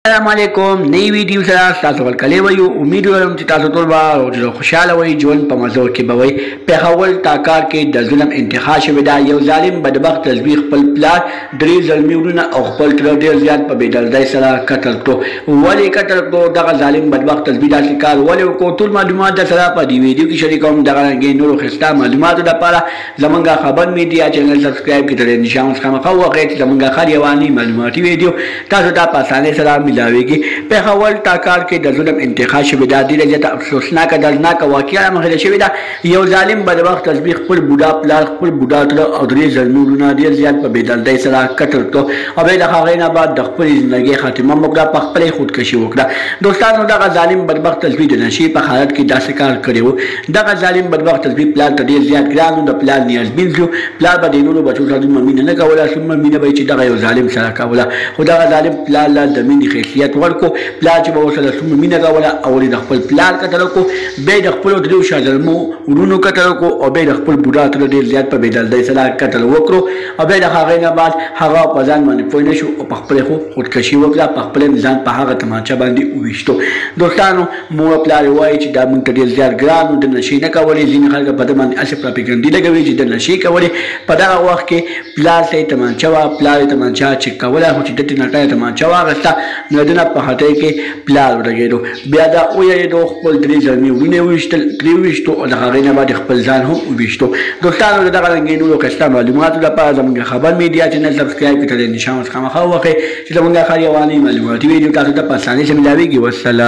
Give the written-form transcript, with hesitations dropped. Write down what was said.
السلام علیکم نئی ویډیو سره تاسو ورکلې وایو امید لرم چې تاسو ټول به خوشاله وئ ژوند په مزو کې به وئ پېښور ټاکار کې د ظلم انتها شوې ده یو ظالم بدبخت تسبیح خپل پلار درې ظلمي وروڼه او خپل تره ډېر زیات په بېدردۍ سره قتل کړو ولې قتل کړو دغه ظالم بدبخت تسبیح داسې کار ولې وکړو ټول معلومات درسره په دې ویډیو کې شریکوم دغه رنګې نورو ښایسته معلوماتو لپاره زموږ خبر میډیا چینل سبسکرایب کړئ د نشان خامخا وغږئ چې زموږ هر یواني معلوماتي ویډیو تاسو ته په اسانۍ سره ملاویږي پېښور ټاکار کې د ظلم انتها شوې ده ډېره زیاته افسوسناکه دردناکه واقعه رامنځته شوې ده یو ظالم بدبخت تسبیح خپل بوډا پلار خپل بوډا تره او درې ظلمي وروڼه ډېر زیات په بېدردۍ سره قتل کړو او بیا د هغې نه بعد د خپلې زندګۍ خاتمه هم وکړه په خپله یې خودکشي وکړه دوستانو دغه ظالم بدبخت تسبیح د نشې په حالت کې داسې کار کړی و دغه ظالم بدبخت تسبیح پلار ته ډېر زیات ګران و د پلار نیازبین تلو پلار به د نورو بچو سره دومره مینه نه کوله څومره مینه به یې چې دغه یو ظالم سره کوله خو دغه ظالم پلار له د مینې حیثیت ورکړو پلار چې به ورسره څومره مینه کوله او د خپل پلار قتل وکړو بیا د خپلو دریو شاظلمو وروڼو قتل وکړو او بیا د خپل بوډا تره ډېر زیات په بېدردۍ سره قتل وکړو او بیا د هغې نه بعد هغه په ځان باندې پوه نه شو او په خپله خو خودکشي وکړه په خپله مې ځان په هغه تمانچه باندې وویشتو دوستانو مور او پلار یې وایي چې دا موږ ته ډېر زیات ګران و د نشې نه کولې ځینې خلک په ده باندې هسې پراپیګنډي لګوي چې د نشې کولې په دغه وخت کې پلار ته یې تمانچه وه پلار یې تمانچه چک کوله خو چې ده ترې نټه یې تمانچه واخېسته نو د نه په هټۍ کې پلار ولګېدو بیا دا ویېدو خپل درې ظلمي وروڼه یې وویشتل ترې وویشتو او د هغې نه بعد خپل ځان هم وویشتو دوستانو د دغه رنګې نورو ښایسته معلوماتو لپاره زموږ خبر میډیا چینل سبسکرایب کړئ د نشان ورڅخه مخه ووهئ چې زموږ هر یواني معلوماتي ویډیو تاسو ته په اسانۍ سره ملاویږي والسلام